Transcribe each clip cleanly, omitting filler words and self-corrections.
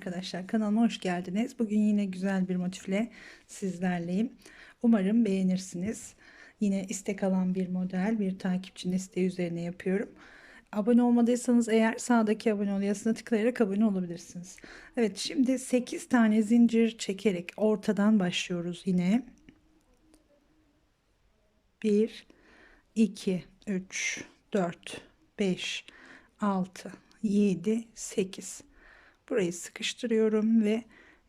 arkadaşlar, kanalıma hoş geldiniz. Bugün yine güzel bir motifle sizlerleyim. Umarım beğenirsiniz. Yine istek alan bir model, bir takipçinin isteği üzerine yapıyorum. Abone olmadıysanız eğer sağdaki abone ol yazısına tıklayarak abone olabilirsiniz. Evet, şimdi 8 tane zincir çekerek ortadan başlıyoruz yine. 1 2 3 4 5 6 7 8. Burayı sıkıştırıyorum ve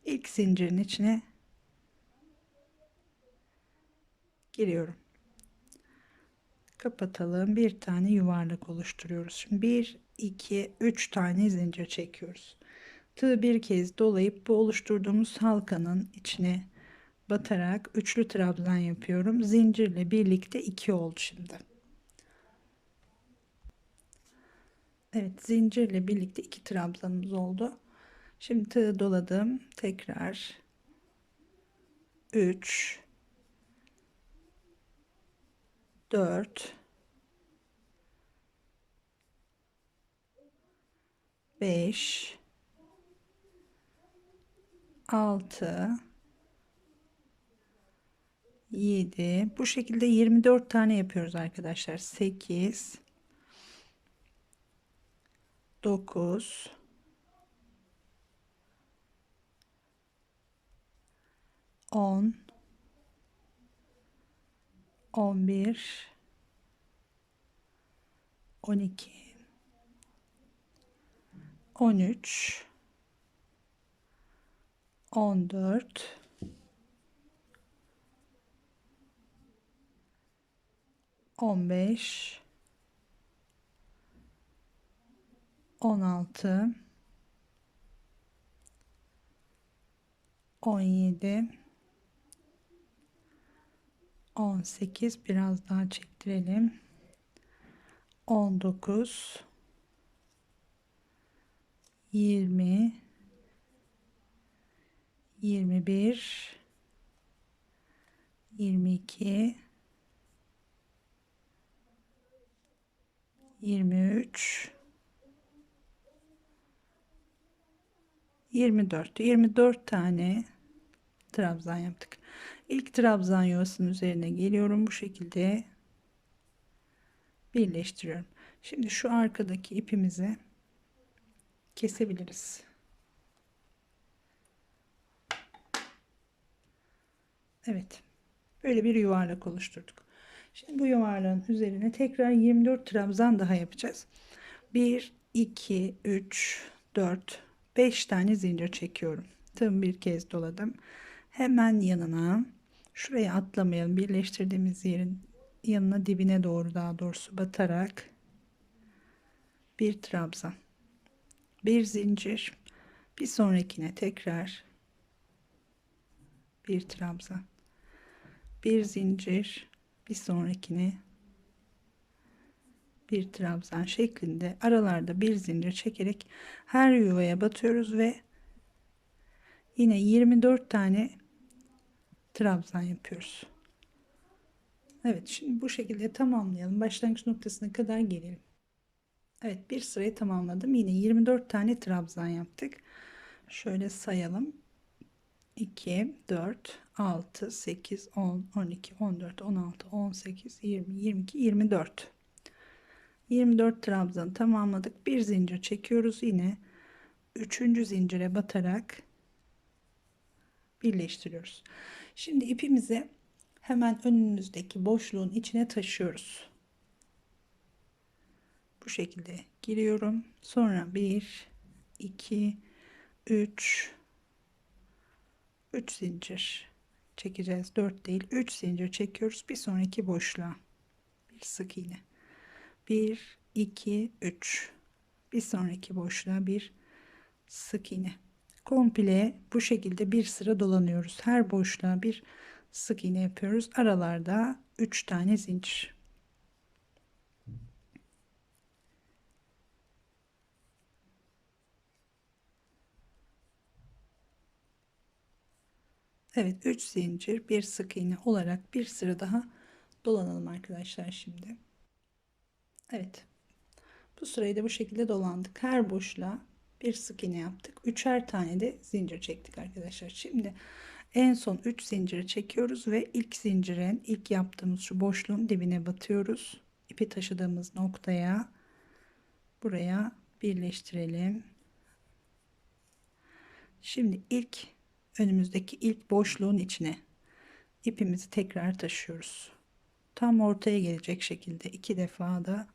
ilk zincirin içine giriyorum. Kapatalım. Bir tane yuvarlak oluşturuyoruz. Şimdi 1 2 3 tane zincir çekiyoruz. Tığı bir kez dolayıp bu oluşturduğumuz halkanın içine batarak üçlü trabzan yapıyorum. Zincirle birlikte 2 oldu şimdi. Evet, zincirle birlikte 2 trabzanımız oldu. Şimdi tığı doladım. Tekrar 3 4 5 6 7, bu şekilde 24 tane yapıyoruz arkadaşlar. 8 9 10 11 12 13 14 15 16 17 18, biraz daha çektirelim. 19 20 21 22 23 24 tane trabzan yaptık. İlk trabzan yuvasının üzerine geliyorum, bu şekilde birleştiriyorum. Şimdi şu arkadaki ipimizi kesebiliriz. Evet, böyle bir yuvarlak oluşturduk. Şimdi bu yuvarlağın üzerine tekrar 24 trabzan daha yapacağız. 1 2 3 4 5 tane zincir çekiyorum. Tığımı bir kez doladım. Hemen yanına, şuraya atlamayalım, birleştirdiğimiz yerin yanına, dibine doğru daha doğrusu batarak bir trabzan, bir zincir, bir sonrakine tekrar bir trabzan, bir zincir, bir sonrakine bir trabzan şeklinde aralarda bir zincir çekerek her yuvaya batıyoruz ve yine 24 tane trabzan yapıyoruz. Evet, şimdi bu şekilde tamamlayalım. Başlangıç noktasına kadar gelelim. Evet, bir sırayı tamamladım. Yine 24 tane trabzan yaptık. Şöyle sayalım. 2 4 6 8 10 12 14 16 18 20 22 24. 24 trabzan tamamladık. Bir zincir çekiyoruz. Yine 3. zincire batarak birleştiriyoruz. Şimdi ipimizi hemen önümüzdeki boşluğun içine taşıyoruz. Bu şekilde giriyorum. Sonra 1 2 3 zincir çekeceğiz. 4 değil, 3 zincir çekiyoruz. Bir sonraki boşluğa bir sık iğne. 1 2 3, bir sonraki boşluğa bir sık iğne. Komple bu şekilde bir sıra dolanıyoruz. Her boşluğa bir sık iğne yapıyoruz. Aralarda 3 tane zincir. Evet, 3 zincir, bir sık iğne olarak bir sıra daha dolanalım arkadaşlar şimdi. Evet, bu sırayı da bu şekilde dolandık. Her boşluğa Bir sık iğne yaptık. Üçer tane de zincir çektik arkadaşlar. Şimdi en son 3 zinciri çekiyoruz ve ilk zincirin ilk yaptığımız şu boşluğun dibine batıyoruz. İpi taşıdığımız noktaya buraya birleştirelim. Şimdi önümüzdeki ilk boşluğun içine ipimizi tekrar taşıyoruz. Tam ortaya gelecek şekilde 2 defa da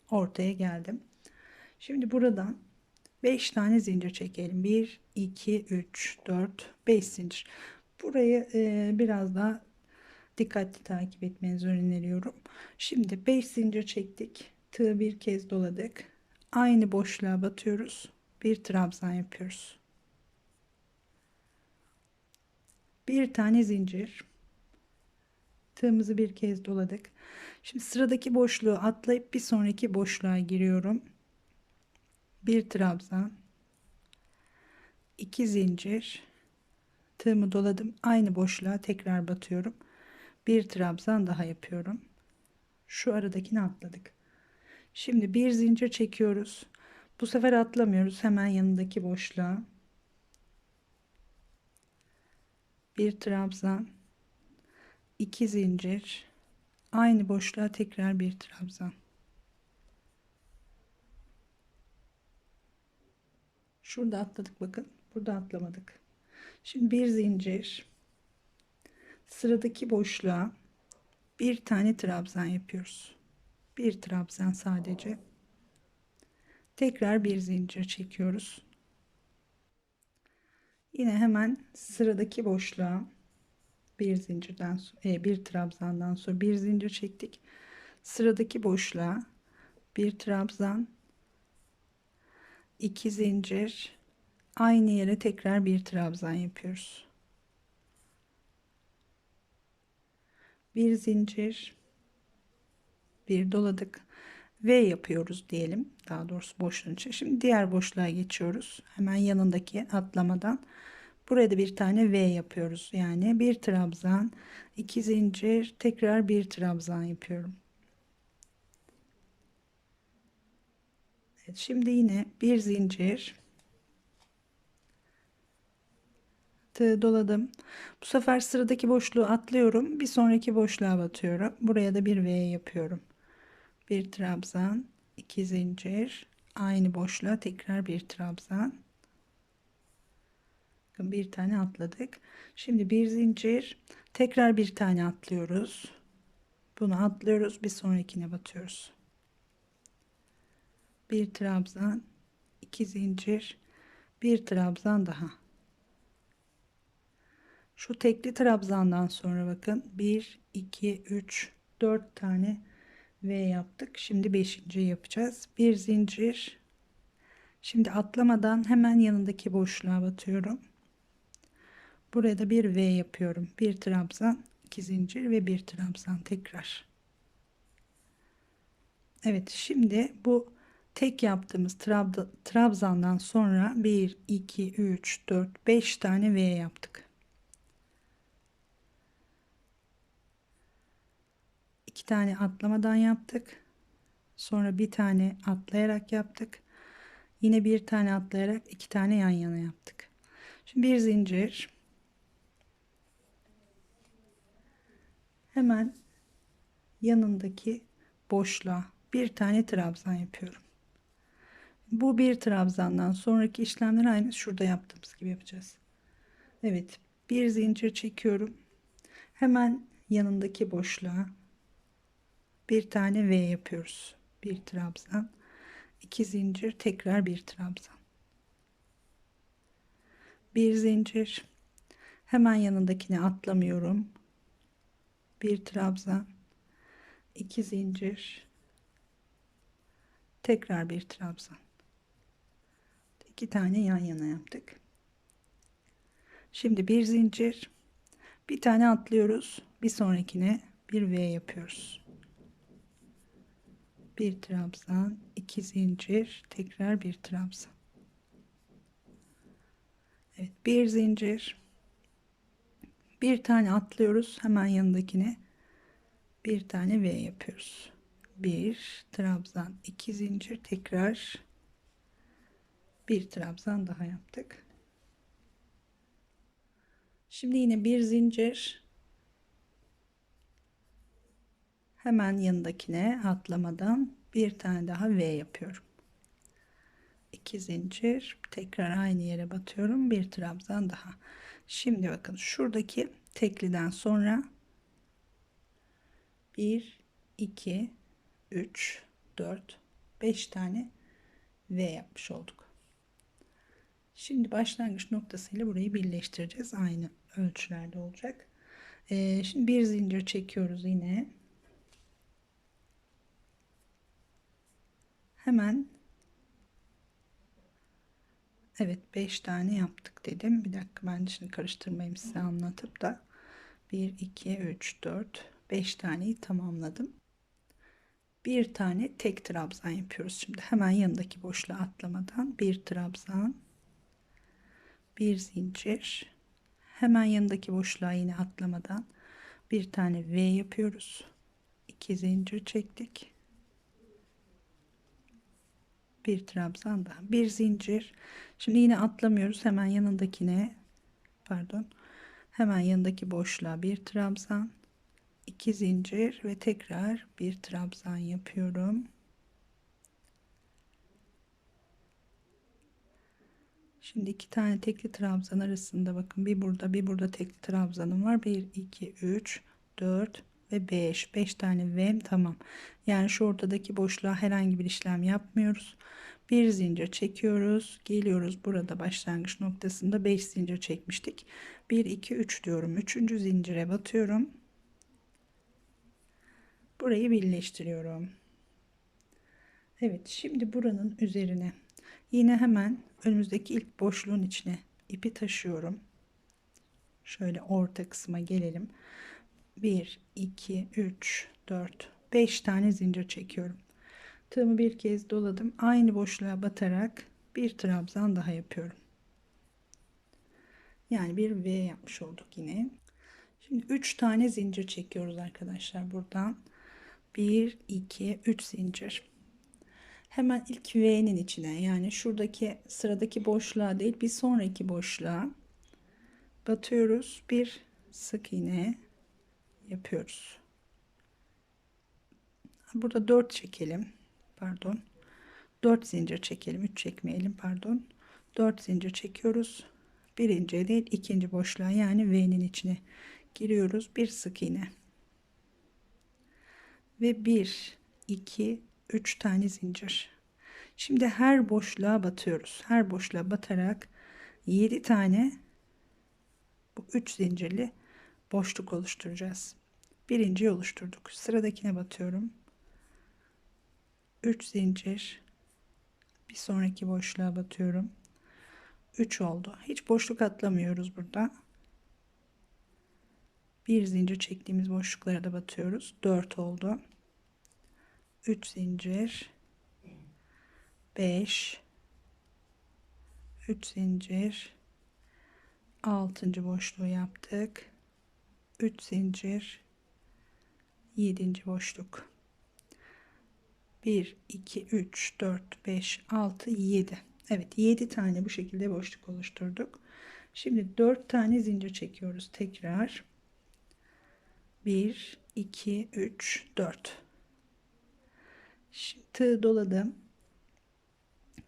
ortaya geldim. Şimdi buradan 5 tane zincir çekelim. 1 2 3 4 5 zincir. Burayı biraz daha dikkatli takip etmenizi öneriyorum. Şimdi 5 zincir çektik. Tığı bir kez doladık. Aynı boşluğa batıyoruz. Bir trabzan yapıyoruz. Bir tane zincir. Tığımızı bir kez doladık. Şimdi sıradaki boşluğu atlayıp bir sonraki boşluğa giriyorum. Bir trabzan, 2 zincir, tığımı doladım. Aynı boşluğa tekrar batıyorum. Bir trabzan daha yapıyorum. Şu aradakini atladık. Şimdi bir zincir çekiyoruz. Bu sefer atlamıyoruz. Hemen yanındaki boşluğa. Bir trabzan, 2 zincir, aynı boşluğa tekrar bir trabzan. Şurada atladık bakın. Burada atlamadık. Şimdi bir zincir, sıradaki boşluğa bir tane trabzan yapıyoruz. Bir trabzan sadece. Tekrar bir zincir çekiyoruz. Yine hemen sıradaki boşluğa bir trabzandan sonra bir zincir çektik. Sıradaki boşluğa bir trabzan, 2 zincir, aynı yere tekrar bir trabzan yapıyoruz. Bir zincir, bir doladık. V yapıyoruz diyelim. Daha doğrusu boşluğun için. Şimdi diğer boşluğa geçiyoruz. Hemen yanındaki atlamadan. Buraya da bir tane V yapıyoruz. Yani bir trabzan, 2 zincir, tekrar bir trabzan yapıyorum. Evet, şimdi yine bir zincir, tığ doladım. Bu sefer sıradaki boşluğu atlıyorum. Bir sonraki boşluğa batıyorum. Buraya da bir V yapıyorum. Bir trabzan, 2 zincir, aynı boşluğa tekrar bir trabzan. Bakın bir tane atladık. Şimdi bir zincir, tekrar bir tane atlıyoruz. Bunu atlıyoruz, bir sonrakine batıyoruz. Bir trabzan, 2 zincir, bir trabzan daha. Şu tekli trabzandan sonra bakın 1 2 3 4 tane V yaptık. Şimdi 5. yapacağız. Bir zincir. Şimdi atlamadan hemen yanındaki boşluğa batıyorum. Buraya da bir V yapıyorum. Bir trabzan, 2 zincir ve bir trabzan tekrar. Evet, şimdi bu tek yaptığımız trabzandan sonra 1 2 3 4 5 tane V yaptık. 2 tane atlamadan yaptık. Sonra bir tane atlayarak yaptık. Yine bir tane atlayarak 2 tane yan yana yaptık. Şimdi bir zincir. Hemen yanındaki boşluğa bir tane trabzan yapıyorum. Bu bir trabzandan sonraki işlemler aynı şurada yaptığımız gibi yapacağız. Evet, bir zincir çekiyorum. Hemen yanındaki boşluğa bir tane V yapıyoruz. Bir trabzan, 2 zincir, tekrar bir trabzan. Bir zincir. Hemen yanındakine atlamıyorum. Bir trabzan, 2 zincir, tekrar bir trabzan. 2 tane yan yana yaptık. Şimdi bir zincir, bir tane atlıyoruz. Bir sonrakine bir V yapıyoruz. Bir trabzan, 2 zincir, tekrar bir trabzan. Evet, bir zincir, bir tane atlıyoruz. Hemen yanındakine bir tane V yapıyoruz. Bir trabzan, 2 zincir, tekrar Bir trabzan daha yaptık. Şimdi yine bir zincir, hemen yanındakine atlamadan bir tane daha V yapıyorum. 2 zincir, tekrar aynı yere batıyorum, bir trabzan daha. Şimdi bakın şuradaki tekliden sonra 1 2 3 4 5 tane V yapmış olduk. Şimdi başlangıç noktasıyla burayı birleştireceğiz. Aynı ölçülerde olacak. Şimdi bir zincir çekiyoruz yine. Hemen, evet, 5 tane yaptık dedim. Bir dakika, ben şimdi karıştırmayayım, size anlatıp da 1 2 3 4 5 taneyi tamamladım. Bir tane tek trabzan yapıyoruz. Şimdi hemen yanındaki boşluğa atlamadan bir trabzan, bir zincir, hemen yanındaki boşluğa yine atlamadan bir tane V yapıyoruz. 2 zincir çektik. Bir trabzan daha, bir zincir. Şimdi yine atlamıyoruz, hemen yanındakine, pardon, hemen yanındaki boşluğa bir trabzan, 2 zincir ve tekrar bir trabzan yapıyorum. Şimdi iki tane tekli trabzan arasında bakın, bir burada bir burada tekli trabzanım var. 1 2 3 4 ve 5 tane V, tamam. Yani şu ortadaki boşluğa herhangi bir işlem yapmıyoruz. Bir zincir çekiyoruz, geliyoruz, burada başlangıç noktasında 5 zincir çekmiştik. 1 2 3 diyorum, 3. zincire batıyorum, burayı birleştiriyorum. Evet, şimdi buranın üzerine yine hemen önümüzdeki ilk boşluğun içine ipi taşıyorum. Şöyle orta kısma gelelim. 1 2 3 4 5 tane zincir çekiyorum. Tığımı bir kez doladım. Aynı boşluğa batarak bir trabzan daha yapıyorum. Yani bir V yapmış olduk yine. Şimdi 3 tane zincir çekiyoruz arkadaşlar buradan. 1 2 3 zincir. Hemen ilk V'nin içine, yani şuradaki sıradaki boşluğa değil, bir sonraki boşluğa batıyoruz. Bir sık iğne yapıyoruz. Burada 4 çekelim. Pardon. 4 zincir çekelim. 3 çekmeyelim, pardon. 4 zincir çekiyoruz. Birinci değil, ikinci boşluğa, yani V'nin içine giriyoruz. Bir sık iğne. Ve 1 2 3 tane zincir. Şimdi her boşluğa batıyoruz. Her boşluğa batarak 7 tane bu 3 zincirli boşluk oluşturacağız. Birinciyi oluşturduk. Sıradakine batıyorum. 3 zincir, bir sonraki boşluğa batıyorum. 3 oldu. Hiç boşluk atlamıyoruz burada. Bir zincir çektiğimiz boşluklara da batıyoruz. 4 oldu. 3 zincir, 5, 3 zincir, 6. boşluğu yaptık. 3 zincir, 7. boşluk. 1 2 3 4 5 6 7. Evet, 7 tane bu şekilde boşluk oluşturduk. Şimdi 4 tane zincir çekiyoruz tekrar. 1 2 3 4. Şimdi tığ doladım.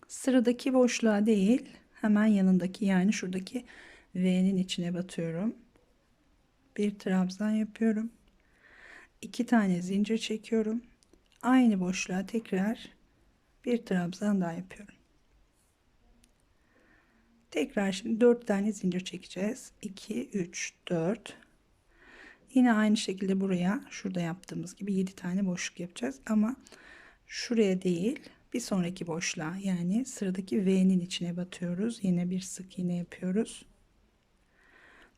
Sıradaki boşluğa değil, hemen yanındaki, yani şuradaki V'nin içine batıyorum. Bir trabzan yapıyorum. 2 tane zincir çekiyorum. Aynı boşluğa tekrar bir trabzan daha yapıyorum. Tekrar şimdi 4 tane zincir çekeceğiz. 2 3 4. Yine aynı şekilde buraya, şurada yaptığımız gibi 7 tane boşluk yapacağız ama şuraya değil, bir sonraki boşluğa, yani sıradaki V'nin içine batıyoruz. Yine bir sık iğne yapıyoruz.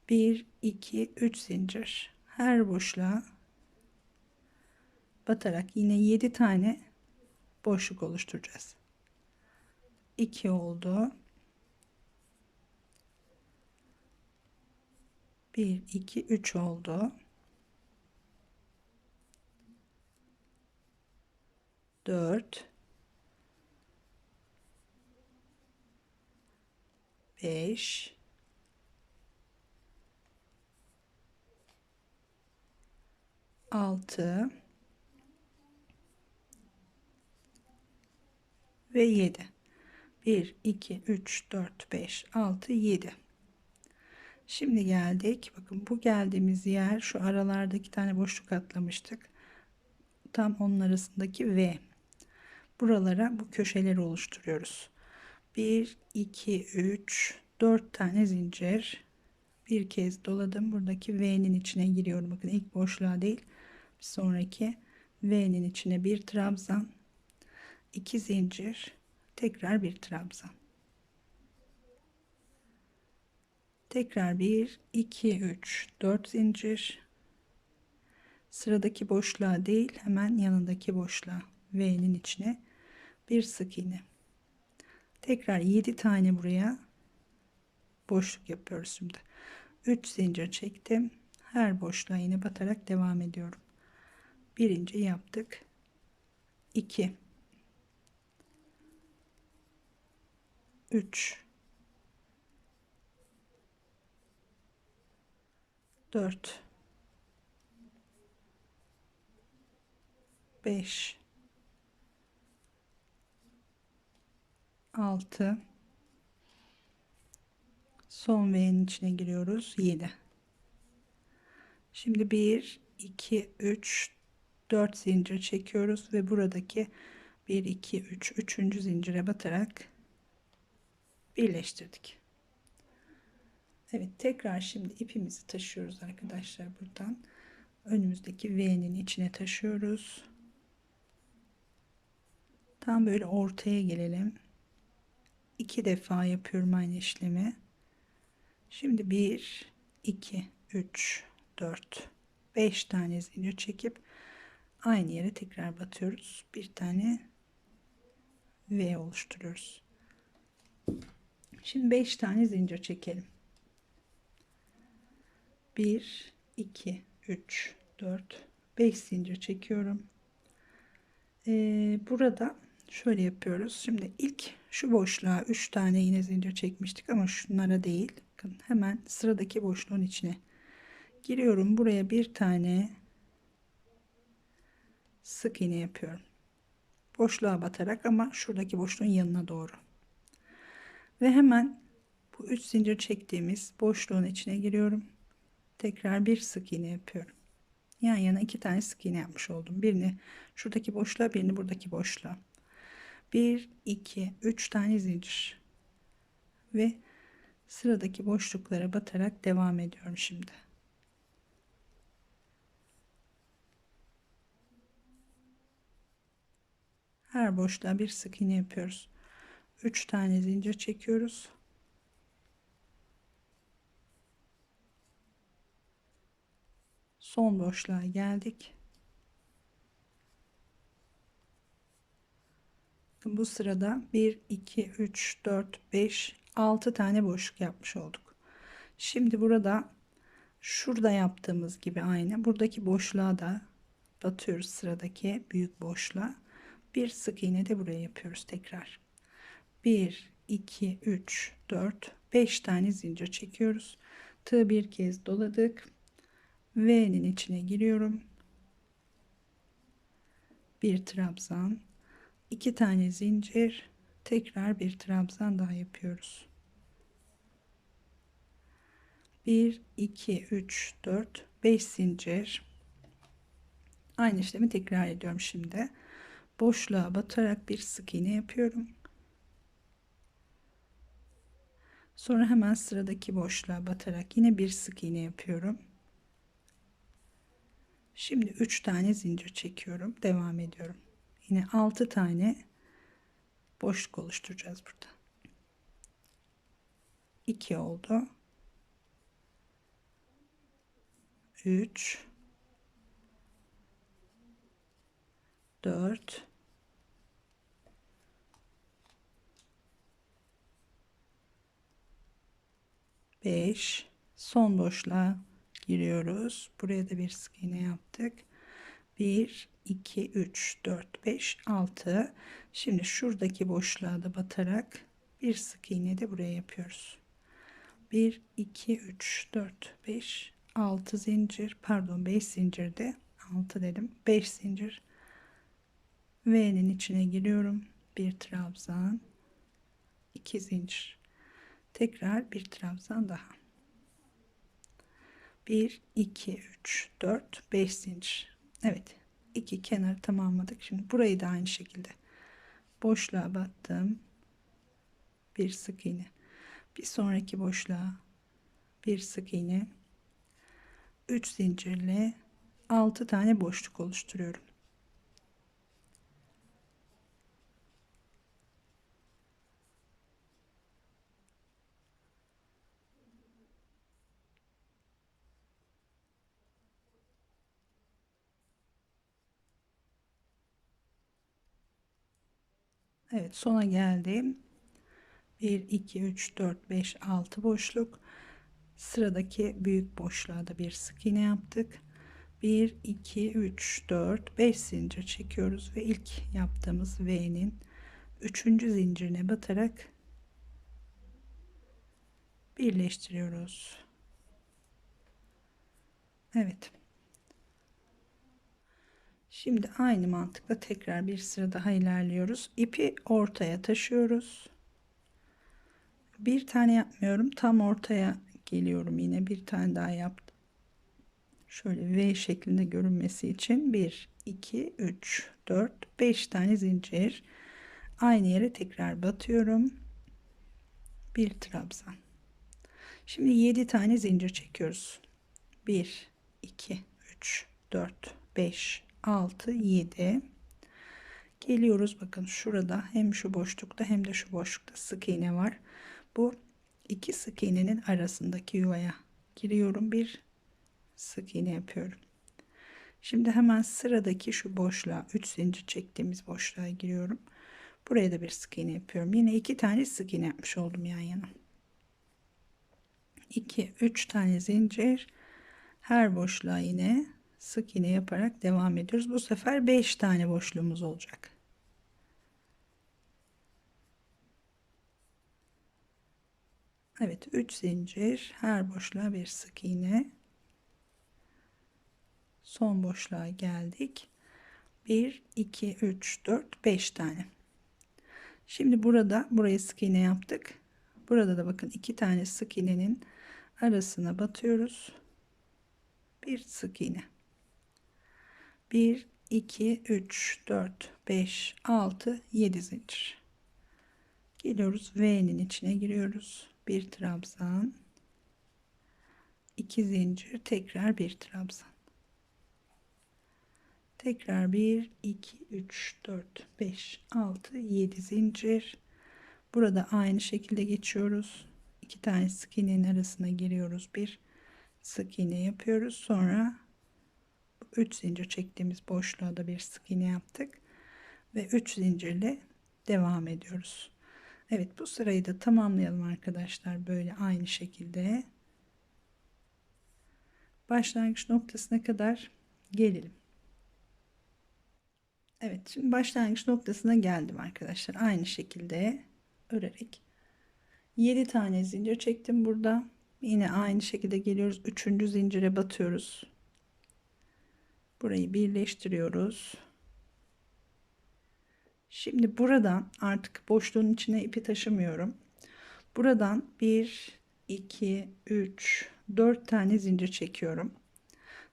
1 2 3 zincir. Her boşluğa batarak yine 7 tane boşluk oluşturacağız. 2 oldu. 1 2 3 oldu. 4, 5, 6 ve 7. 1, 2, 3, 4, 5, 6, 7. Şimdi geldik. Bakın bu geldiğimiz yer, şu aralardaki tane boşluk atlamıştık. Tam onun arasındaki V. Buralara bu köşeleri oluşturuyoruz. 1, 2, 3, 4 tane zincir. Bir kez doladım. Buradaki V'nin içine giriyorum. Bakın ilk boşluğa değil, bir sonraki V'nin içine bir trabzan, 2 zincir, tekrar bir trabzan. Tekrar 1, 2, 3, 4 zincir. Sıradaki boşluğa değil, hemen yanındaki boşluğa, V'nin içine bir sık iğne. Tekrar 7 tane buraya boşluk yapıyoruz şimdi. 3 zincir çektim. Her boşluğa iğne batarak devam ediyorum. Birinci yaptık. 2, 3, 4, 5, 6, son V'nin içine giriyoruz, 7. Şimdi 1, 2, 3, 4 zincir çekiyoruz ve buradaki 1, 2, 3, 3. zincire batarak birleştirdik. Evet, tekrar şimdi ipimizi taşıyoruz arkadaşlar, buradan önümüzdeki V'nin içine taşıyoruz. Tam böyle ortaya gelelim. 2 defa yapıyorum aynı işlemi. Şimdi 1, 2, 3, 4, 5 tane zincir çekip aynı yere tekrar batıyoruz. Bir tane V oluşturuyoruz. Şimdi 5 tane zincir çekelim. 1, 2, 3, 4, 5 zincir çekiyorum. Burada şöyle yapıyoruz. Şimdi ilk şu boşluğa 3 tane yine zincir çekmiştik ama şunlara değil. Bakın hemen sıradaki boşluğun içine giriyorum. Buraya bir tane sık iğne yapıyorum. Boşluğa batarak ama şuradaki boşluğun yanına doğru. Ve hemen bu 3 zincir çektiğimiz boşluğun içine giriyorum. Tekrar bir sık iğne yapıyorum. Yan yana 2 tane sık iğne yapmış oldum. Birini şuradaki boşluğa, birini buradaki boşluğa. 1, 2, 3 tane zincir. Ve sıradaki boşluklara batarak devam ediyorum şimdi. Her boşluğa bir sık iğne yapıyoruz. 3 tane zincir çekiyoruz. Son boşluğa geldik. Bu sırada 1, 2, 3, 4, 5, 6 tane boşluk yapmış olduk. Şimdi burada şurada yaptığımız gibi aynı buradaki boşluğa da batıyoruz, sıradaki büyük boşluğa. Bir sık iğne de buraya yapıyoruz tekrar. 1, 2, 3, 4, 5 tane zincir çekiyoruz. Tığı bir kez doladık. V'nin içine giriyorum. Bir trabzan, 2 tane zincir, tekrar bir trabzan daha yapıyoruz. 1, 2, 3, 4, 5 zincir. Aynı işlemi tekrar ediyorum şimdi. Boşluğa batarak bir sık iğne yapıyorum. Sonra hemen sıradaki boşluğa batarak yine bir sık iğne yapıyorum. Şimdi 3 tane zincir çekiyorum. Devam ediyorum. Yine 6 tane boşluk oluşturacağız burada. 2 oldu. 3, 4, 5, son boşluğa giriyoruz. Buraya da bir sık iğne yaptık. 1, 2, 3, 4, 5, 6. Şimdi şuradaki boşluğa da batarak bir sık iğne de buraya yapıyoruz. 1 2 3 4 5 6 zincir, pardon 5 zincirde 6 dedim, 5 zincir, V'nin içine giriyorum, bir trabzan, 2 zincir, tekrar bir trabzan daha, 1 2 3 4 5 zincir. Evet, iki kenarı tamamladık. Şimdi burayı da aynı şekilde boşluğa battım, bir sık iğne, bir sonraki boşluğa bir sık iğne, 3 zincirle 6 tane boşluk oluşturuyorum. Evet, sona geldim. 1 2 3 4 5 6 boşluk. Sıradaki büyük boşluğa da bir sık iğne yaptık. 1 2 3 4 5 zincir çekiyoruz ve ilk yaptığımız V'nin 3. zincirine batarak birleştiriyoruz. Evet. Şimdi aynı mantıkla tekrar bir sıra daha ilerliyoruz. İpi ortaya taşıyoruz. Bir tane yapmıyorum, tam ortaya geliyorum, yine bir tane daha yaptım. Şöyle V şeklinde görünmesi için 1 2 3 4 5 tane zincir, aynı yere tekrar batıyorum, bir trabzan. Şimdi 7 tane zincir çekiyoruz. 1 2 3 4 5 6 7. Geliyoruz, bakın şurada hem şu boşlukta hem de şu boşlukta sık iğne var. Bu iki sık iğnenin arasındaki yuvaya giriyorum, bir sık iğne yapıyorum. Şimdi hemen sıradaki şu boşluğa 3 zincir çektiğimiz boşluğa giriyorum. Buraya da bir sık iğne yapıyorum. Yine iki tane sık iğne yapmış oldum yan yana. 2 3 tane zincir, her boşluğa yine sık iğne yaparak devam ediyoruz. Bu sefer 5 tane boşluğumuz olacak. Evet, 3 zincir, her boşluğa bir sık iğne. Son boşluğa geldik. 1 2 3 4 5 tane. Şimdi burada buraya sık iğne yaptık. Burada da bakın iki tane sık iğnenin arasına batıyoruz. Bir sık iğne. 1 2 3 4 5 6 7 zincir. Geliyoruz, V'nin içine giriyoruz. Bir trabzan, 2 zincir, tekrar bir trabzan. Tekrar 1 2 3 4 5 6 7 zincir. Burada aynı şekilde geçiyoruz. 2 tane sık iğnenin arasına giriyoruz. Bir sık iğne yapıyoruz. Sonra 3 zincir çektiğimiz boşluğa da bir sık iğne yaptık ve 3 zincirle devam ediyoruz. Evet, bu sırayı da tamamlayalım arkadaşlar, böyle aynı şekilde başlangıç noktasına kadar gelelim. Evet, şimdi başlangıç noktasına geldim arkadaşlar. Aynı şekilde örerek 7 tane zincir çektim burada. Yine aynı şekilde geliyoruz, 3. zincire batıyoruz. Burayı birleştiriyoruz. Şimdi buradan artık boşluğun içine ipi taşımıyorum. Buradan 1 2 3 4 tane zincir çekiyorum.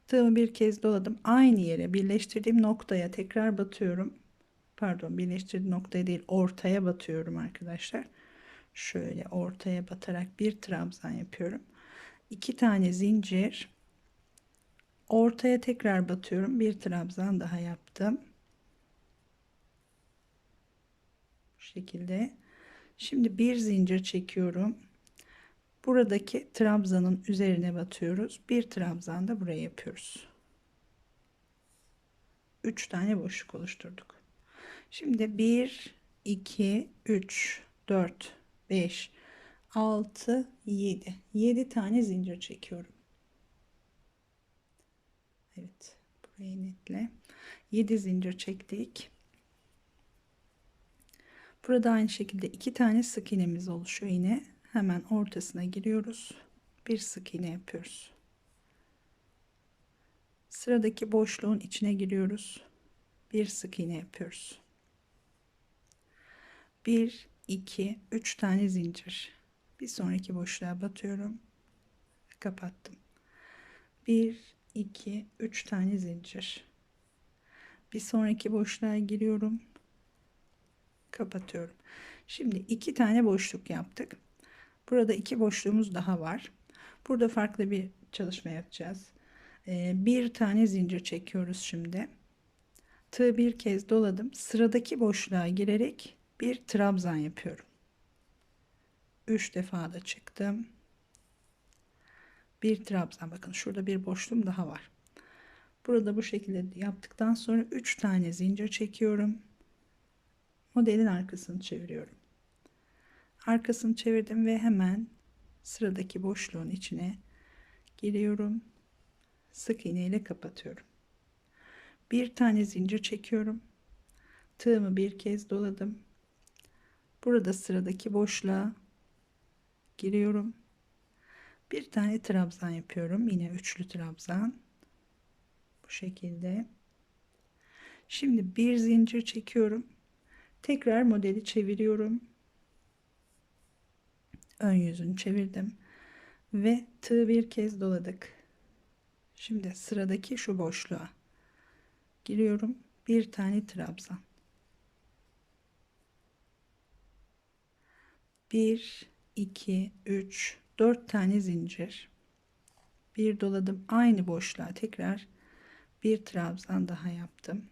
Tığımı bir kez doladım. Aynı yere birleştirdiğim noktaya tekrar batıyorum. Pardon, birleştirdiğim noktaya değil, ortaya batıyorum arkadaşlar. Şöyle ortaya batarak bir trabzan yapıyorum. 2 tane zincir, ortaya tekrar batıyorum. Bir trabzan daha yaptım. Bu şekilde. Şimdi bir zincir çekiyorum. Buradaki trabzanın üzerine batıyoruz. Bir trabzan da buraya yapıyoruz. 3 tane boşluk oluşturduk. Şimdi 1 2 3 4 5 6 7 tane zincir çekiyorum. Evet, burayı netle. 7 zincir çektik. Burada aynı şekilde 2 tane sık iğnemiz oluşuyor yine. hemen ortasına giriyoruz. Bir sık iğne yapıyoruz. Sıradaki boşluğun içine giriyoruz. Bir sık iğne yapıyoruz. 1 2 3 tane zincir. Bir sonraki boşluğa batıyorum. Kapattım. 1 2 3 tane zincir. Bir sonraki boşluğa giriyorum. Kapatıyorum. Şimdi 2 tane boşluk yaptık. Burada 2 boşluğumuz daha var. Burada farklı bir çalışma yapacağız. Bir tane zincir çekiyoruz şimdi. Tığı bir kez doladım. Sıradaki boşluğa girerek bir trabzan yapıyorum. 3 defa da çıktım. Bir trabzan. Bakın şurada bir boşluğum daha var. Burada bu şekilde yaptıktan sonra 3 tane zincir çekiyorum. Modelin arkasını çeviriyorum. Arkasını çevirdim ve hemen sıradaki boşluğun içine giriyorum. Sık iğne ile kapatıyorum. Bir tane zincir çekiyorum. Tığımı bir kez doladım. Burada sıradaki boşluğa giriyorum. Bir tane trabzan yapıyorum. Yine üçlü trabzan. Bu şekilde. Şimdi bir zincir çekiyorum. Tekrar modeli çeviriyorum. Ön yüzünü çevirdim ve tığı bir kez doladık. Şimdi sıradaki şu boşluğa giriyorum. Bir tane trabzan. 1 2 3 4 tane zincir. Bir doladım. Aynı boşluğa tekrar bir trabzan daha yaptım.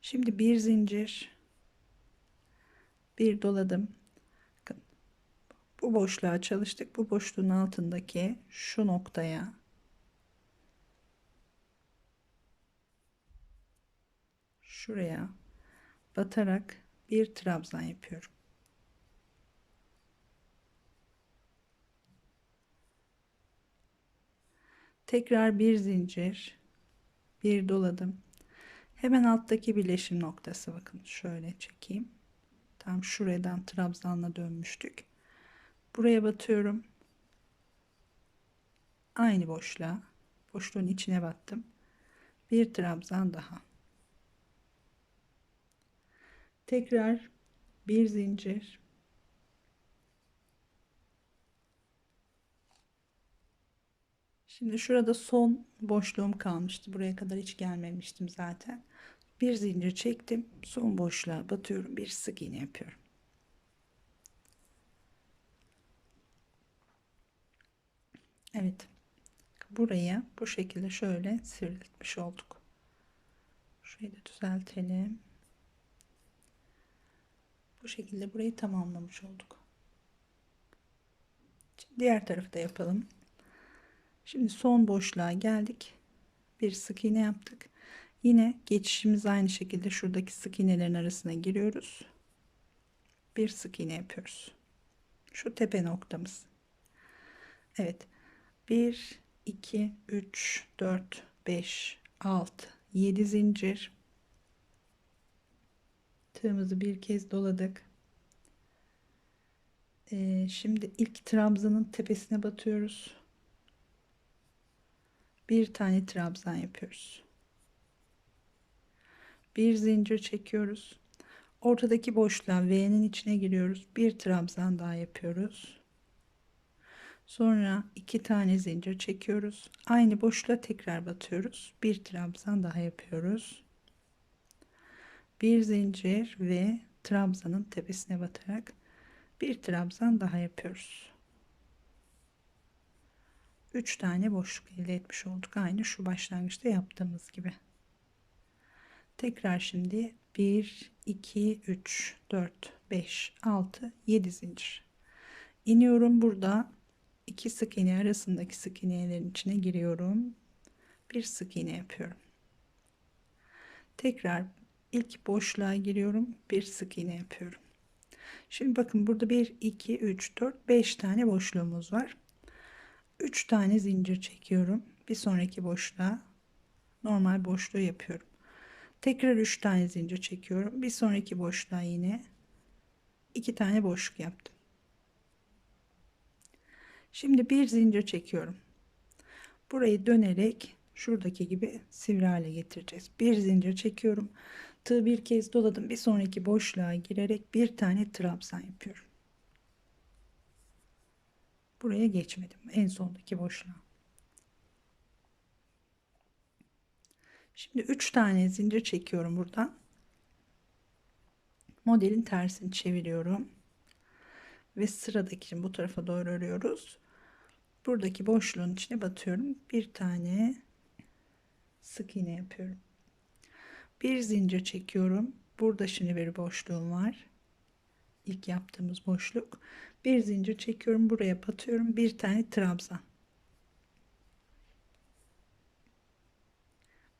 Şimdi bir zincir, bir doladım. Bakın, bu boşluğa çalıştık. Bu boşluğun altındaki şu noktaya şuraya batarak bir trabzan yapıyorum. Tekrar bir zincir, bir doladım. Hemen alttaki birleşim noktası, bakın şöyle çekeyim. Tam şuradan trabzanla dönmüştük. Buraya batıyorum. Aynı boşluğa, boşluğun içine battım. Bir trabzan daha. Tekrar bir zincir. Şimdi şurada son boşluğum kalmıştı. Buraya kadar hiç gelmemiştim zaten. Bir zincir çektim. Son boşluğa batıyorum. Bir sık iğne yapıyorum. Evet. Buraya bu şekilde şöyle sivriltmiş olduk. Şurayı da düzeltelim. Bu şekilde burayı tamamlamış olduk. Şimdi diğer tarafı da yapalım. Şimdi son boşluğa geldik. Bir sık iğne yaptık. Yine geçişimiz aynı şekilde şuradaki sık iğnelerin arasına giriyoruz. Bir sık iğne yapıyoruz. Şu tepe noktamız. Evet. 1 2 3 4 5 6 7 zincir. Tığımızı bir kez doladık. Şimdi ilk trabzanın tepesine batıyoruz. Bir tane trabzan yapıyoruz. Bir zincir çekiyoruz. Ortadaki boşluğa V'nin içine giriyoruz. Bir trabzan daha yapıyoruz. Sonra iki tane zincir çekiyoruz. Aynı boşluğa tekrar batıyoruz. Bir trabzan daha yapıyoruz. Bir zincir ve trabzanın tepesine batarak bir trabzan daha yapıyoruz. 3 tane boşluk elde etmiş olduk. Aynı şu başlangıçta yaptığımız gibi. Tekrar şimdi 1 2 3 4 5 6 7 zincir iniyorum. Burada iki sık iğne arasındaki sık iğnelerin içine giriyorum. Bir sık iğne yapıyorum. Tekrar ilk boşluğa giriyorum. Bir sık iğne yapıyorum. Şimdi bakın burada 1 2 3 4 5 tane boşluğumuz var. 3 tane zincir çekiyorum. Bir sonraki boşluğa normal boşluğu yapıyorum. Tekrar 3 tane zincir çekiyorum. Bir sonraki boşluğa yine 2 tane boşluk yaptım. Şimdi bir zincir çekiyorum. Burayı dönerek şuradaki gibi sivri hale getireceğiz. Bir zincir çekiyorum. Tığı bir kez doladım. Bir sonraki boşluğa girerek bir tane trabzan yapıyorum. Buraya geçmedim. En sondaki boşluğa. Şimdi 3 tane zincir çekiyorum buradan. Modelin tersini çeviriyorum. Ve sıradaki bu tarafa doğru örüyoruz. Buradaki boşluğun içine batıyorum. Bir tane sık iğne yapıyorum. Bir zincir çekiyorum. Burada şimdi bir boşluğum var. İlk yaptığımız boşluk. Bir zincir çekiyorum. Buraya batıyorum. Bir tane trabzan.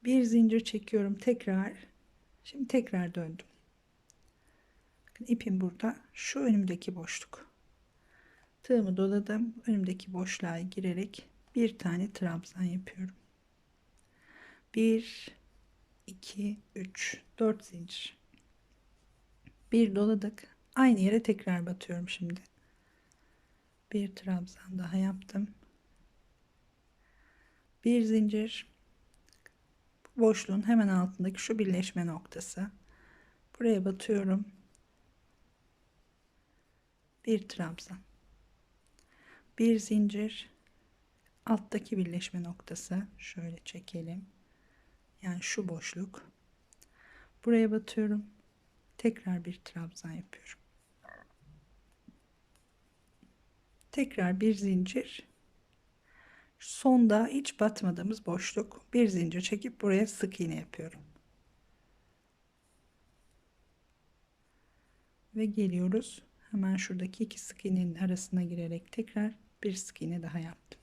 Bir zincir çekiyorum. Tekrar. Şimdi tekrar döndüm. Bakın ipim burada. Şu önümdeki boşluk. Tığımı doladım. Önümdeki boşluğa girerek bir tane trabzan yapıyorum. 1 2 3 4 zincir. Bir doladık. Aynı yere tekrar batıyorum şimdi. Bir trabzan daha yaptım. Bir zincir. Boşluğun hemen altındaki şu birleşme noktası. Buraya batıyorum. Bir trabzan. Bir zincir. Alttaki birleşme noktası. Şöyle çekelim. Yani şu boşluk. Buraya batıyorum. Tekrar bir trabzan yapıyorum. Tekrar bir zincir. Sonda hiç batmadığımız boşluk. Bir zincir çekip buraya sık iğne yapıyorum. Ve geliyoruz. Hemen şuradaki iki sık iğnenin arasına girerek tekrar bir sık iğne daha yaptım.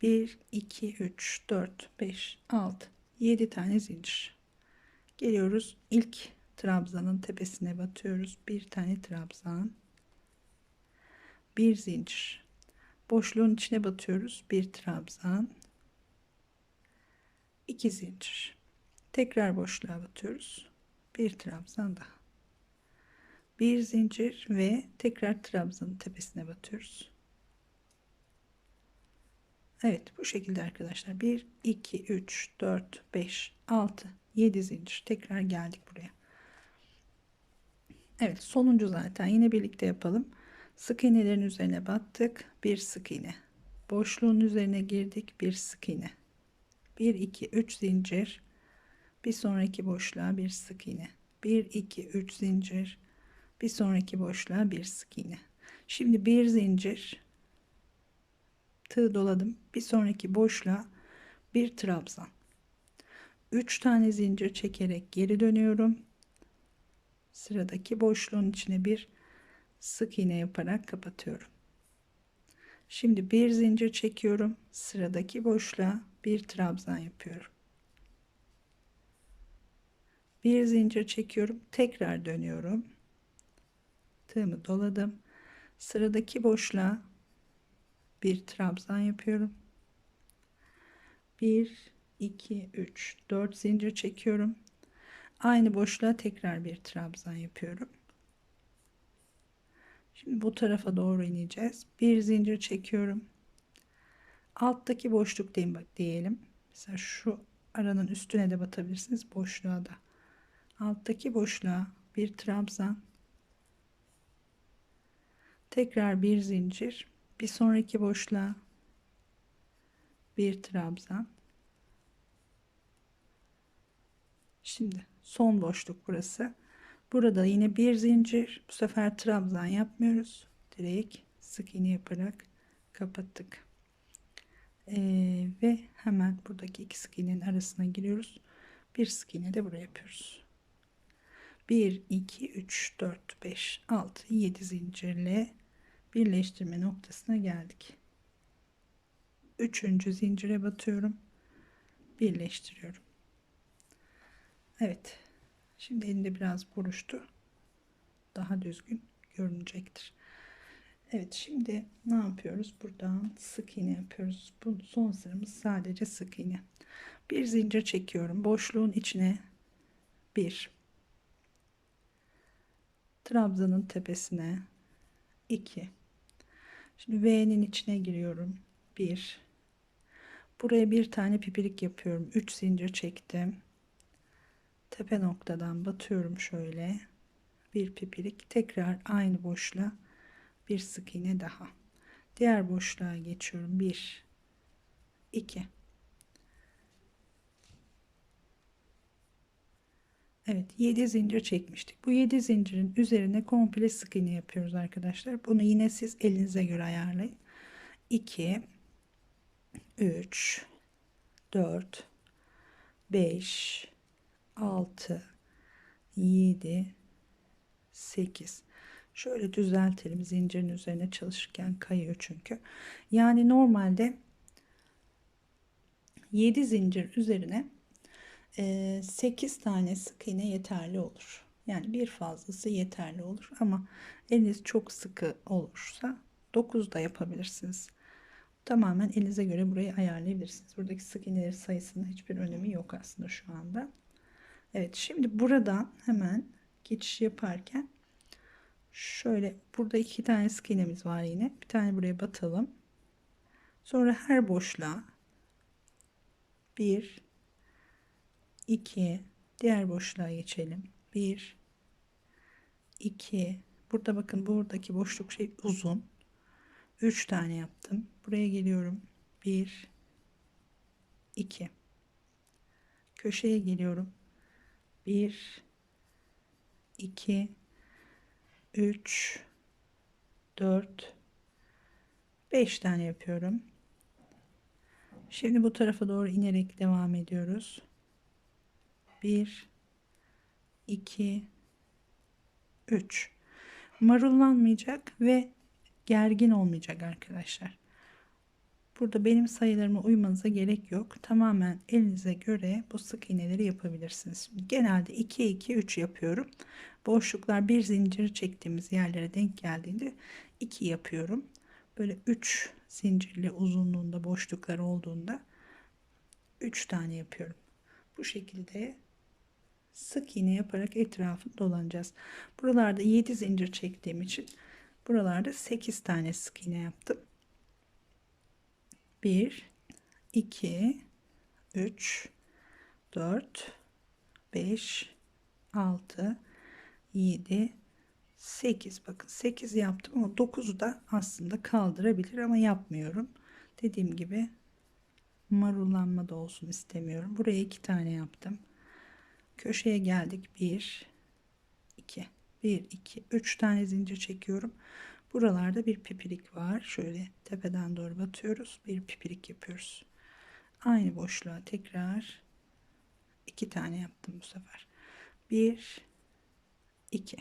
1 2 3 4 5 6 7 tane zincir. Geliyoruz. İlk trabzanın tepesine batıyoruz. Bir tane trabzan. Bir zincir. Boşluğun içine batıyoruz. Bir trabzan. 2 zincir. Tekrar boşluğa batıyoruz. Bir trabzan daha. Bir zincir ve tekrar trabzanın tepesine batıyoruz. Evet, bu şekilde arkadaşlar. 1 2 3 4 5 6 7 zincir. Tekrar geldik buraya. Evet, sonuncu zaten. Yine birlikte yapalım. Sık iğnelerin üzerine battık. Bir sık iğne. Boşluğun üzerine girdik. Bir sık iğne. 1 2 3 zincir. Bir sonraki boşluğa bir sık iğne. 1 2 3 zincir. Bir sonraki boşluğa bir sık iğne. Şimdi bir zincir, tığ doladım. Bir sonraki boşluğa bir trabzan. 3 tane zincir çekerek geri dönüyorum. Sıradaki boşluğun içine bir sık iğne yaparak kapatıyorum. Şimdi bir zincir çekiyorum. Sıradaki boşluğa bir trabzan yapıyorum. Bir zincir çekiyorum. Tekrar dönüyorum. Tığımı doladım. Sıradaki boşluğa bir trabzan yapıyorum. 1 2 3 4 zincir çekiyorum. Aynı boşluğa tekrar bir trabzan yapıyorum. Şimdi bu tarafa doğru ineceğiz. Bir zincir çekiyorum. Alttaki boşluk diyelim. Mesela şu aranın üstüne de batabilirsiniz, boşluğa da. Alttaki boşluğa bir trabzan. Tekrar bir zincir. Bir sonraki boşluğa bir trabzan. Şimdi son boşluk burası. Burada yine bir zincir. Bu sefer trabzan yapmıyoruz. Direkt sık iğne yaparak kapattık. Ve hemen buradaki iki sık iğnenin arasına giriyoruz. Bir sık iğne de buraya yapıyoruz. 1 2 3 4 5 6 7 zincirle birleştirme noktasına geldik. Üçüncü zincire batıyorum, birleştiriyorum. Evet, şimdi elinde biraz buruştu, daha düzgün görünecektir. Evet, şimdi ne yapıyoruz? Buradan sık iğne yapıyoruz. Bu son sıramız sadece sık iğne. Bir zincir çekiyorum, boşluğun içine bir trabzanın tepesine 2. Şimdi V'nin içine giriyorum. 1. Buraya bir tane pipirik yapıyorum. 3 zincir çektim. Tepe noktadan batıyorum şöyle. Bir pipirik. Tekrar aynı boşluğa bir sık iğne daha. Diğer boşluğa geçiyorum. 1, 2. Evet, 7 zincir çekmiştik. Bu 7 zincirin üzerine komple sık iğne yapıyoruz arkadaşlar. Bunu yine siz elinize göre ayarlayın. 2, 3, 4, 5, 6, 7, 8. Şöyle düzeltelim. Zincirin üzerine çalışırken kayıyor çünkü. Yani normalde 7 zincir üzerine 8 tane sık iğne yeterli olur. Yani bir fazlası yeterli olur ama eliniz çok sıkı olursa 9 da yapabilirsiniz. Tamamen elinize göre burayı ayarlayabilirsiniz. Buradaki sık iğnelerin sayısının hiçbir önemi yok aslında şu anda. Evet, şimdi buradan hemen geçiş yaparken şöyle burada 2 tane sık iğnemiz var yine. Bir tane buraya batalım. Sonra her boşluğa 1, 2, diğer boşluğa geçelim. 1, 2, burada bakın buradaki boşluk şey uzun. 3 tane yaptım. Buraya geliyorum. 1, 2. Köşeye geliyorum. 1, 2, 3, 4, 5 tane yapıyorum. Şimdi bu tarafa doğru inerek devam ediyoruz. 1, 2, 3. Marullanmayacak ve gergin olmayacak arkadaşlar. Burada benim sayılarıma uymanıza gerek yok. Tamamen elinize göre bu sık iğneleri yapabilirsiniz. Şimdi genelde 2 2 3 yapıyorum. Boşluklar bir zincir çektiğimiz yerlere denk geldiğinde 2 yapıyorum. Böyle 3 zincirli uzunluğunda boşluklar olduğunda 3 tane yapıyorum. Bu şekilde sık iğne yaparak etrafını dolanacağız. Buralarda 7 zincir çektiğim için buralarda 8 tane sık iğne yaptım. 1, 2, 3, 4, 5, 6, 7, 8. Bakın 8 yaptım ama 9'u da aslında kaldırabilir ama yapmıyorum. Dediğim gibi marullanma da olsun istemiyorum. Buraya 2 tane yaptım. Köşeye geldik. 1, 2, 1, 2, 3 tane zincir çekiyorum. Buralarda bir pipirik var. Şöyle tepeden doğru batıyoruz. Bir pipirik yapıyoruz. Aynı boşluğa tekrar 2 tane yaptım bu sefer. 1, 2.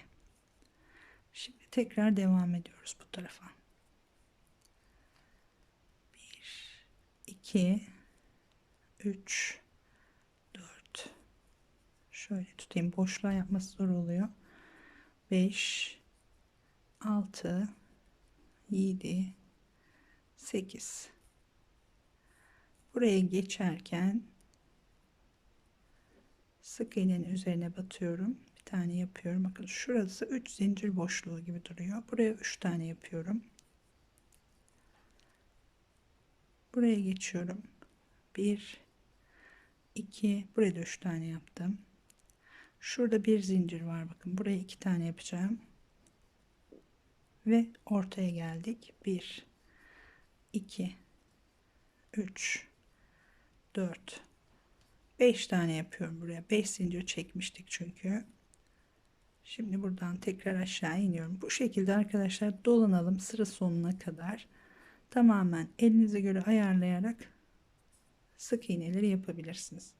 Şimdi tekrar devam ediyoruz bu tarafa. 1, 2, 3, 4. Şöyle tutayım. Boşluğa yapması zor oluyor. 5, 6, 7, 8. Buraya geçerken sık iğnenin üzerine batıyorum. Bir tane yapıyorum. Bakın şurası 3 zincir boşluğu gibi duruyor. Buraya 3 tane yapıyorum. Buraya geçiyorum. 1, 2, buraya da 3 tane yaptım. Şurada bir zincir var. Bakın buraya 2 tane yapacağım. Ve ortaya geldik. 1, 2, 3, 4, 5 tane yapıyorum buraya. 5 zincir çekmiştik çünkü. Şimdi buradan tekrar aşağı iniyorum. Bu şekilde arkadaşlar dolanalım sıra sonuna kadar. Tamamen elinize göre ayarlayarak sık iğneleri yapabilirsiniz.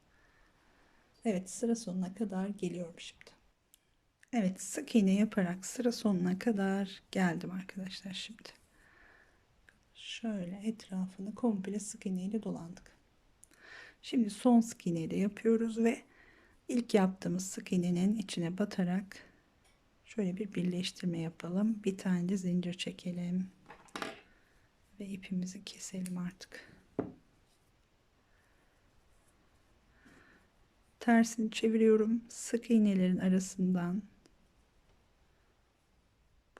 Evet, sıra sonuna kadar geliyorum şimdi. Evet, sık iğne yaparak sıra sonuna kadar geldim arkadaşlar şimdi. Şöyle etrafını komple sık iğne ile dolandık. Şimdi son sık iğneyi de yapıyoruz ve ilk yaptığımız sık iğnenin içine batarak şöyle bir birleştirme yapalım. Bir tane de zincir çekelim ve ipimizi keselim artık. Tersini çeviriyorum. Sık iğnelerin arasından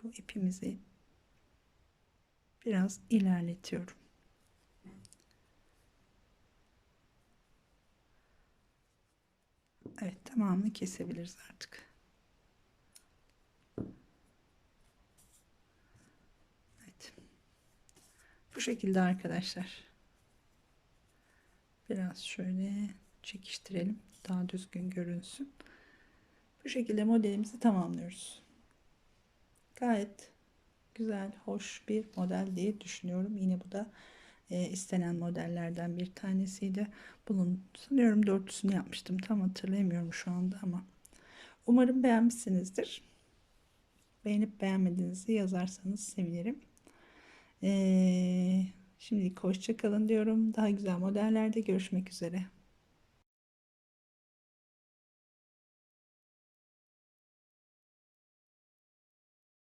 bu ipimizi biraz ilerletiyorum. Evet, tamamını kesebiliriz artık. Evet. Bu şekilde arkadaşlar. Biraz şöyle çekiştirelim. Daha düzgün görünsün. Bu şekilde modelimizi tamamlıyoruz. Gayet güzel, hoş bir model diye düşünüyorum. Yine bu da istenen modellerden bir tanesiydi. Bunun sanıyorum dörtlüsünü yapmıştım. Tam hatırlayamıyorum şu anda ama. Umarım beğenmişsinizdir. Beğenip beğenmediğinizi yazarsanız sevinirim. Şimdilik hoşça kalın diyorum. Daha güzel modellerde görüşmek üzere.